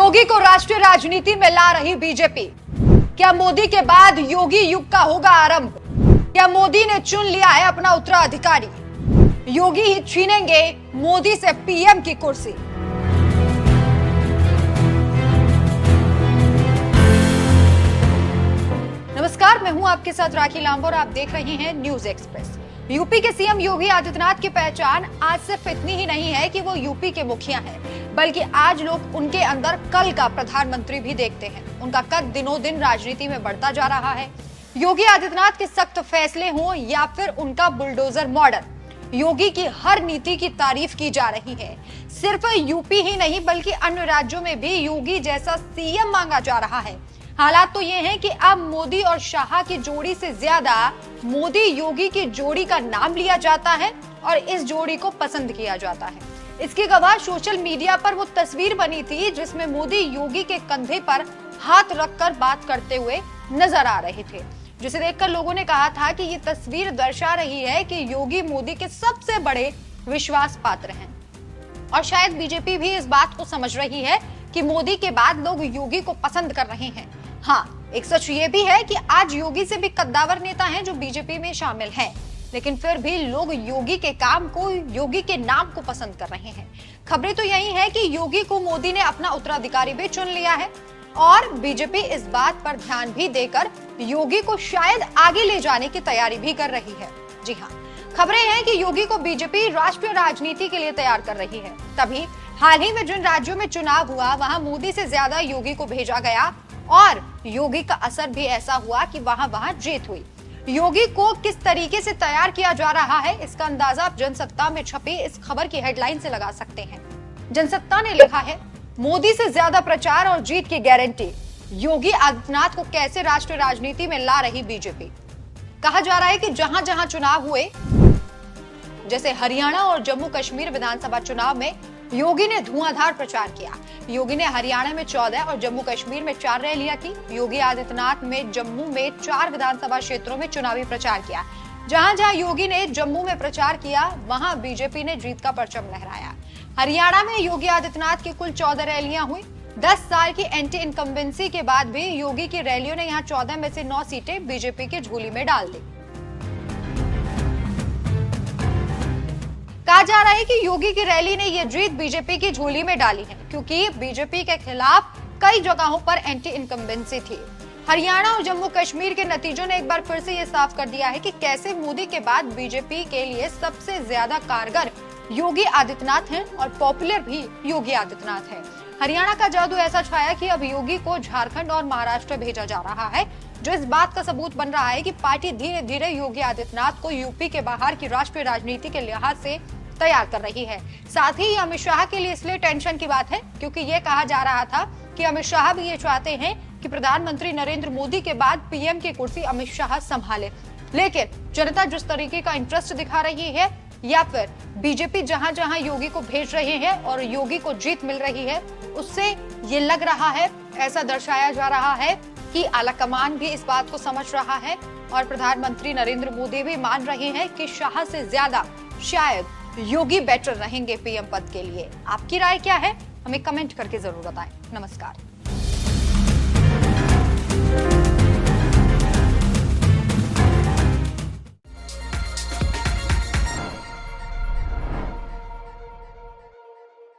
योगी को राष्ट्रीय राजनीति में ला रही बीजेपी। क्या मोदी के बाद योगी युग का होगा आरंभ? क्या मोदी ने चुन लिया है अपना उत्तराधिकारी? योगी ही छीनेंगे मोदी से पीएम की कुर्सी। नमस्कार, मैं हूं आपके साथ राखी लांबा और आप देख रहे हैं न्यूज एक्सप्रेस। यूपी के सीएम योगी आदित्यनाथ की पहचान आज सिर्फ इतनी ही नहीं है कि वो यूपी के मुखिया हैं, बल्कि आज लोग उनके अंदर कल का प्रधानमंत्री भी देखते हैं। उनका कद दिनों दिन राजनीति में बढ़ता जा रहा है। योगी आदित्यनाथ के सख्त फैसले हों या फिर उनका बुलडोजर मॉडल, योगी की हर नीति की तारीफ की जा रही है। सिर्फ यूपी ही नहीं बल्कि अन्य राज्यों में भी योगी जैसा सीएम मांगा जा रहा है। हालात तो ये हैं कि अब मोदी और शाह की जोड़ी से ज्यादा मोदी योगी की जोड़ी का नाम लिया जाता है और इस जोड़ी को पसंद किया जाता है। इसकी गवाह सोशल मीडिया पर वो तस्वीर बनी थी जिसमें मोदी योगी के कंधे पर हाथ रखकर बात करते हुए नजर आ रहे थे, जिसे देखकर लोगों ने कहा था कि ये तस्वीर दर्शा रही है कि योगी मोदी के सबसे बड़े विश्वास पात्र हैं। और शायद बीजेपी भी इस बात को समझ रही है कि मोदी के बाद लोग योगी को पसंद कर रहे हैं। हाँ, एक सच ये भी है कि आज योगी से भी कद्दावर नेता हैं जो बीजेपी में शामिल हैं, लेकिन फिर भी लोग योगी के काम को, योगी के नाम को पसंद कर रहे हैं। खबरें तो यही है कि योगी को मोदी ने अपना उत्तराधिकारी भी चुन लिया है और बीजेपी इस बात पर ध्यान भी देकर योगी को शायद आगे ले जाने की तैयारी भी कर रही है। जी हाँ, खबरें हैं कि योगी को बीजेपी राष्ट्रीय राजनीति के लिए तैयार कर रही है। तभी हाल ही में जिन राज्यों में चुनाव हुआ वहां मोदी से ज्यादा योगी को भेजा गया और योगी का असर भी ऐसा हुआ कि वहां जीत हुई। योगी को किस तरीके से तैयार किया जा रहा है, इसका अंदाजा आप जनसत्ता में छपी इस खबर की हेडलाइन से लगा सकते हैं। जनसत्ता ने लिखा है, मोदी से ज्यादा प्रचार और जीत की गारंटी, योगी आदित्यनाथ को कैसे राष्ट्रीय राजनीति में ला रही बीजेपी। कहा जा रहा है कि जहां जहां चुनाव हुए, जैसे हरियाणा और जम्मू कश्मीर विधानसभा चुनाव में योगी ने धुआंधार प्रचार किया। योगी ने हरियाणा में 14 और जम्मू कश्मीर में 4 रैलियां की। योगी आदित्यनाथ में जम्मू में 4 विधानसभा क्षेत्रों में चुनावी प्रचार किया। जहां जहां योगी ने जम्मू में प्रचार किया वहां बीजेपी ने जीत का परचम लहराया। हरियाणा में योगी आदित्यनाथ की कुल 14 रैलियां हुई। 10 साल की एंटी इनकम्बेंसी के बाद भी योगी की रैलियों ने यहाँ 14 में से 9 सीटें बीजेपी की झोली में डाल दी। कहा जा रहा है कि योगी की रैली ने यह जीत बीजेपी की झोली में डाली है, क्योंकि बीजेपी के खिलाफ कई जगहों पर एंटी इनकम्बेंसी थी। हरियाणा और जम्मू कश्मीर के नतीजों ने एक बार फिर से यह साफ कर दिया है कि कैसे मोदी के बाद बीजेपी के लिए सबसे ज्यादा कारगर योगी आदित्यनाथ हैं और पॉपुलर भी योगी आदित्यनाथ है। हरियाणा का जादू ऐसा छाया कि अब योगी को झारखंड और महाराष्ट्र भेजा जा रहा है, जो इस बात का सबूत बन रहा है कि पार्टी धीरे धीरे योगी आदित्यनाथ को यूपी के बाहर की राष्ट्रीय राजनीति के लिहाज से तैयार कर रही है। साथ ही अमित शाह के लिए इसलिए टेंशन की बात है क्योंकि ये कहा जा रहा था कि अमित शाह भी ये चाहते हैं कि प्रधानमंत्री नरेंद्र मोदी के बाद पीएम की कुर्सी अमित शाह संभाले। लेकिन जनता जिस तरीके का इंटरेस्ट दिखा रही है या फिर बीजेपी जहां जहां योगी को भेज रहे हैं और योगी को जीत मिल रही है, उससे ये लग रहा है, ऐसा दर्शाया जा रहा है कि आलाकमान भी इस बात को समझ रहा है और प्रधानमंत्री नरेंद्र मोदी भी मान रहे हैं कि शाह से ज्यादा शायद योगी बेटर रहेंगे पीएम पद के लिए। आपकी राय क्या है, हमें कमेंट करके जरूर बताएं। नमस्कार।